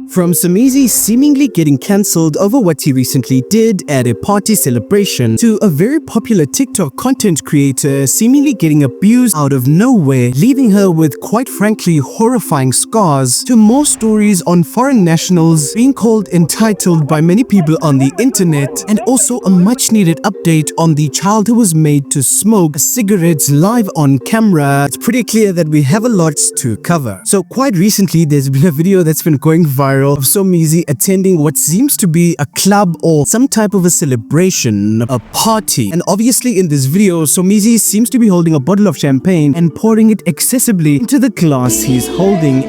From Somizi seemingly getting cancelled over what he recently did at a party celebration, to a very popular TikTok content creator seemingly getting abused out of nowhere, leaving her with quite frankly horrifying scars, to more stories on foreign nationals being called entitled by many people on the internet, and also a much needed update on the child who was made to smoke cigarettes live on camera. It's pretty clear that we have a lot to cover. So quite recently there's been a video that's been going viral of Somizi attending what seems to be a club or some type of a celebration, a party. And obviously in this video, Somizi seems to be holding a bottle of champagne and pouring it excessively into the glass he's holding.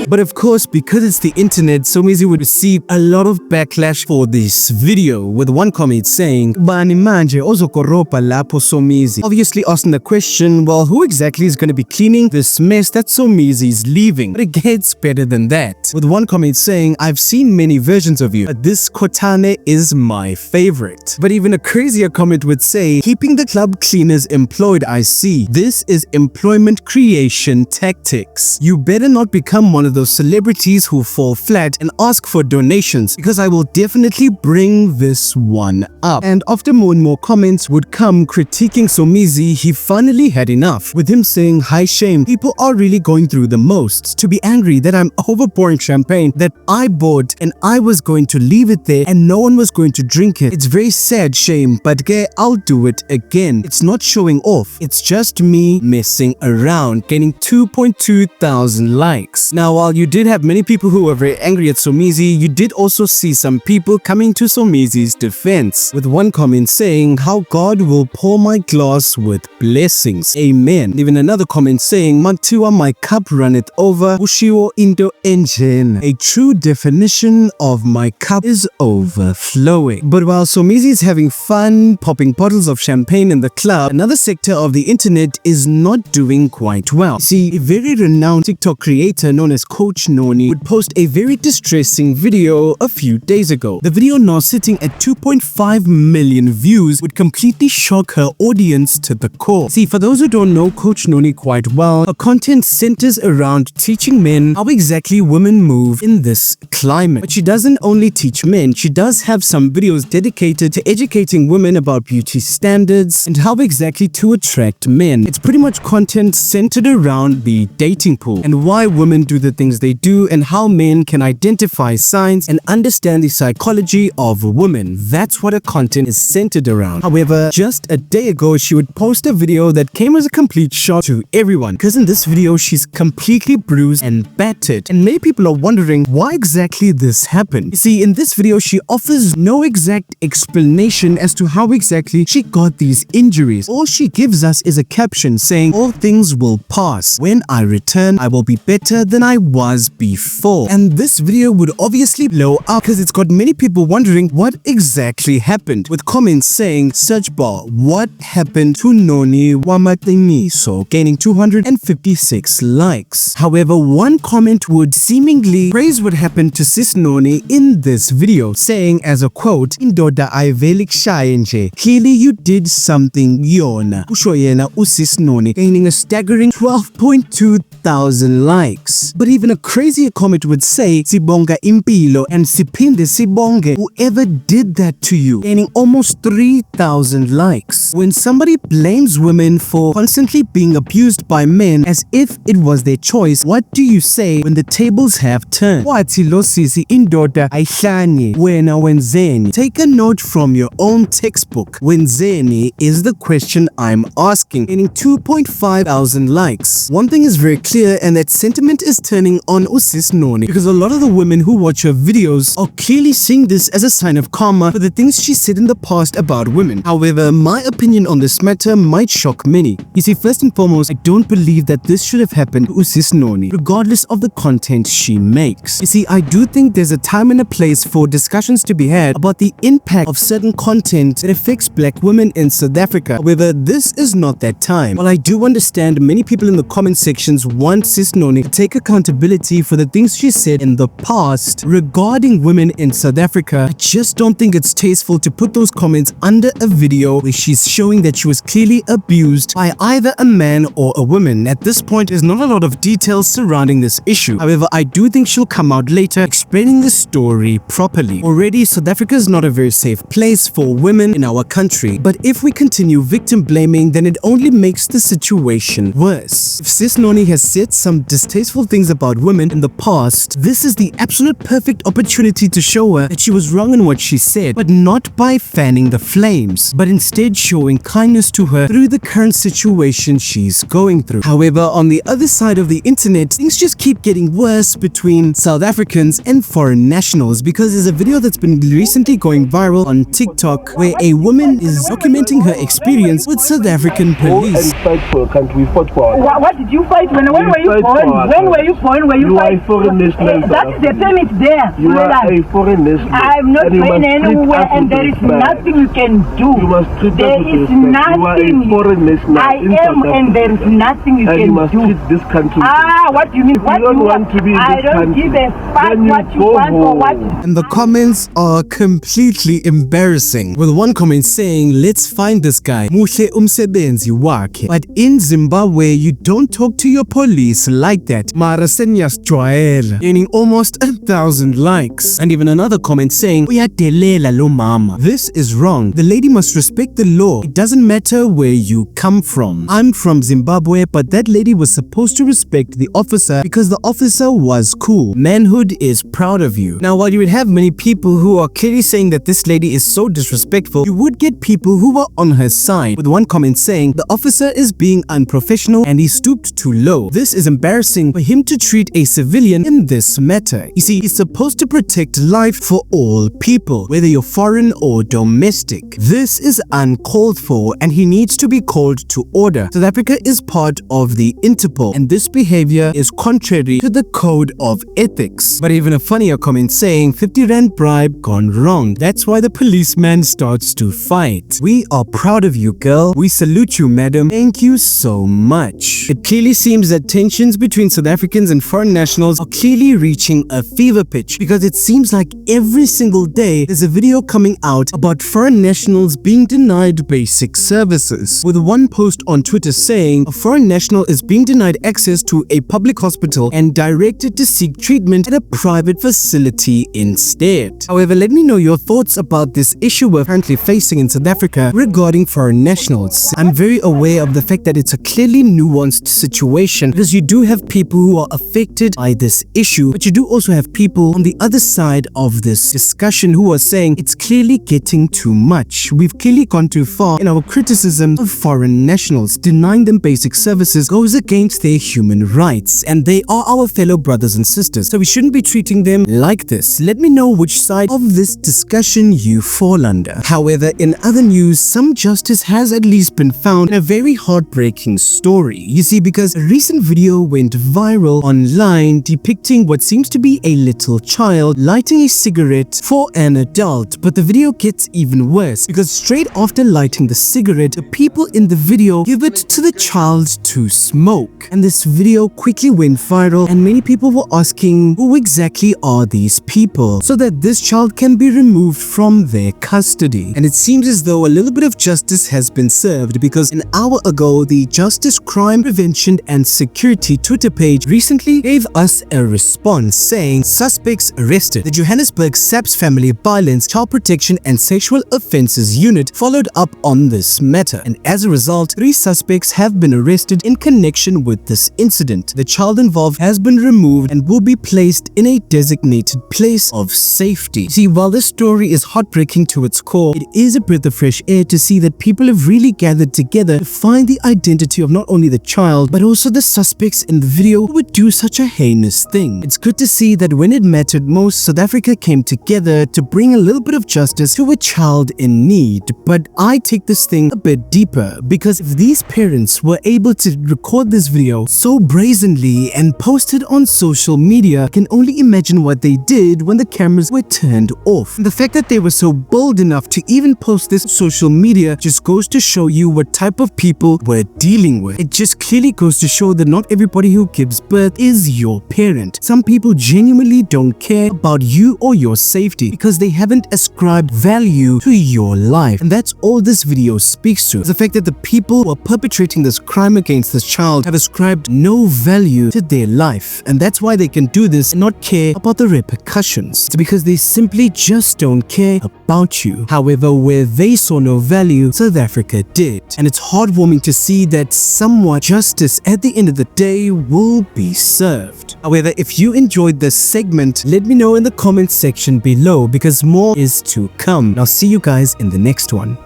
But of course, because it's the internet, Somizi would receive a lot of backlash for this video, with one comment saying, "Bani manje ozokoropa lapho Somizi?" Obviously asking the question, well, who exactly is going to be cleaning this mess that Somizi is leaving? But it gets better than that, with one comment saying, "I've seen many versions of you, but this Kotane is my favorite." But even a crazier comment would say, "Keeping the club cleaners employed, I see. This is employment creation tactics. You better not become one of those celebrities who fall flat and ask for donations, because I will definitely bring this one up." And after more and more comments would come critiquing Somizi, he finally had enough, with him saying, "Hi shame, people are really going through the most. To be angry that I'm overpouring champagne that I bought and I was going to leave it there and no one was going to drink it. It's very sad, shame, but I'll do it again. It's not showing off. It's just me messing around," gaining 2.2 thousand likes. Now, while you did have many people who were very angry at Somizi, you did also see some people coming to Somizi's defense, with one comment saying, "How God will pour my glass with blessings. Amen." Even another comment saying, "Mantua my cup runneth over, ushiwo into engine." A true definition of my cup is overflowing. But while Somizi is having fun, popping bottles of champagne in the club, another sector of the internet is not doing quite well. See, a very renowned TikTok creator known as Coach Noni would post a very distressing video a few days ago. The video, now sitting at 2.5 million views, would completely shock her audience to the core. See, for those who don't know Coach Noni quite well, her content centers around teaching men how exactly women move in this climate. But she doesn't only teach men, she does have some videos dedicated to educating women about beauty standards and how exactly to attract men. It's pretty much content centered around the dating pool and why women do the things they do and how men can identify signs and understand the psychology of women. That's what her content is centered around. However, just a day ago, she would post a video that came as a complete shock to everyone, because in this video, she's completely bruised and battered. And many people are wondering why exactly this happened. You see, in this video, she offers no exact explanation as to how exactly she got these injuries. All she gives us is a caption saying, "All things will pass. When I return, I will be better than I was before." And this video would obviously blow up because it's got many people wondering what exactly happened, with comments saying, "Search bar, what happened to Noni Wamatiniso?" gaining 256 likes. However, one comment would seemingly praise what happened to sis Noni in this video, saying as a quote, "Indoda ayiveli kushaye nje. Clearly you did something yona." Usho yena usis Noni, gaining a staggering 12.2 thousand likes. But even a crazier comment would say, "Sibonga impilo and siphinde sibonge whoever did that to you," gaining almost 3,000 likes. When somebody blames women for constantly being abused by men as if it was their choice, what do you say when the tables have turned? Wathi lo sisi indoda ayihlanye wena wenzeni? Take a note from your own textbook. Wenzeni is the question I'm asking, gaining 2.5 thousand likes. One thing is very clear, and that sentiment is turning on Usis Noni, because a lot of the women who watch her videos are clearly seeing this as a sign of karma for the things she said in the past about women. However, my opinion on this matter might shock many. You see, first and foremost, I don't believe that this should have happened to Usis Noni, regardless of the content she makes. You see, I do think there's a time and a place for discussions to be had about the impact of certain content that affects black women in South Africa. However, this is not that time. While I do understand many people in the comment sections want sis Noni to take accountability responsibility for the things she said in the past regarding women in South Africa. I just don't think it's tasteful to put those comments under a video where she's showing that she was clearly abused by either a man or a woman. At this point, there's not a lot of details surrounding this issue. However, I do think she'll come out later explaining the story properly. Already, South Africa is not a very safe place for women in our country, but if we continue victim blaming, then it only makes the situation worse. If Sis Noni has said some distasteful things about women in the past, this is the absolute perfect opportunity to show her that she was wrong in what she said, but not by fanning the flames, but instead showing kindness to her through the current situation she's going through. However, on the other side of the internet, things just keep getting worse between South Africans and foreign nationals, because there's a video that's been recently going viral on TikTok where a woman is documenting her experience with South African police. And fight for a country. We fought for what did you fight? When were you born? When were you born? Were you are a foreign national. That is the permit there. You are a foreign national. I'm not going anywhere, and there is nothing you can do. You must treat there us with is respect. nothing. You are a foreign national. I am, and there is nothing you and can you must do. treat this country. What do you mean? If you don't want to be in I this don't country, give a fuck then you what you go want or what. And the comments are completely embarrassing, with one comment saying, "Let's find this guy, muhle umsebenzi wakhe, but in Zimbabwe you don't talk to your police like that, mara senyasjwayela," gaining almost 1,000 likes. And even another comment saying, "Uyadelela lo mama. This is wrong. The lady must respect the law. It doesn't matter where you come from. I'm from Zimbabwe, but that lady was supposed to respect the officer because the officer was cool. Manhood is proud of you." Now, while you would have many people who are clearly saying that this lady is so disrespectful, you would get people who are on her side, with one comment saying, "The officer is being unprofessional and he stooped too low. This is embarrassing for him to treat a civilian in this matter. You see, he's supposed to protect life for all people, whether you're foreign or domestic. This is uncalled for and he needs to be called to order. South Africa is part of the Interpol and this behavior is contrary to the code of ethics." But even a funnier comment saying, 50 rand bribe gone wrong. That's why the policeman starts to fight. "We are proud of you, girl. We salute you, madam. Thank you so much." It clearly seems that tensions between South Africans and foreign nationals are clearly reaching a fever pitch, because it seems like every single day there's a video coming out about foreign nationals being denied basic services, with one post on Twitter saying a foreign national is being denied access to a public hospital and directed to seek treatment at a private facility instead. However, let me know your thoughts about this issue we're currently facing in South Africa regarding foreign nationals. I'm very aware of the fact that it's a clearly nuanced situation, because you do have people who are affected by this issue, but you do also have people on the other side of this discussion who are saying it's clearly getting too much. We've clearly gone too far in our criticism of foreign nationals. Denying them basic services goes against their human rights, and they are our fellow brothers and sisters, so we shouldn't be treating them like this. Let me know which side of this discussion you fall under. However, in other news, some justice has at least been found in a very heartbreaking story. You see, because a recent video went viral online depicting what seems to be a little child lighting a cigarette for an adult, but the video gets even worse, because straight after lighting the cigarette, the people in the video give it to the child to smoke. And this video quickly went viral, and many people were asking, who exactly are these people, so that this child can be removed from their custody. And it seems as though a little bit of justice has been served, because an hour ago, the Justice, Crime Prevention and Security Twitter page recently gave us a response saying, "Suspects arrested. The Johannesburg SAPS Family Violence, Child Protection and Sexual Offences Unit followed up on this matter, and as a result, 3 suspects have been arrested in connection with this incident. The child involved has been removed and will be placed in a designated place of safety." See, while this story is heartbreaking to its core, it is a breath of fresh air to see that people have really gathered together to find the identity of not only the child, but also the suspects in the video who would do such a heinous thing. It's good to see that when it mattered most, South Africa came together to bring a little bit of justice to a child in need. But I take this thing a bit deeper, because if these parents were able to record this video so brazenly and post it on social media, I can only imagine what they did when the cameras were turned off. And the fact that they were so bold enough to even post this on social media just goes to show you what type of people we're dealing with. It just clearly goes to show that not everybody who gives birth is is your parent. Some people genuinely don't care about you or your safety because they haven't ascribed value to your life. And that's all this video speaks to, is the fact that the people who are perpetrating this crime against this child have ascribed no value to their life. And that's why they can do this and not care about the repercussions. It's because they simply just don't care about you. However, where they saw no value, South Africa did. And it's heartwarming to see that somewhat justice at the end of the day will be served. However, if you enjoyed this segment, let me know in the comment section below because more is to come. And I'll see you guys in the next one.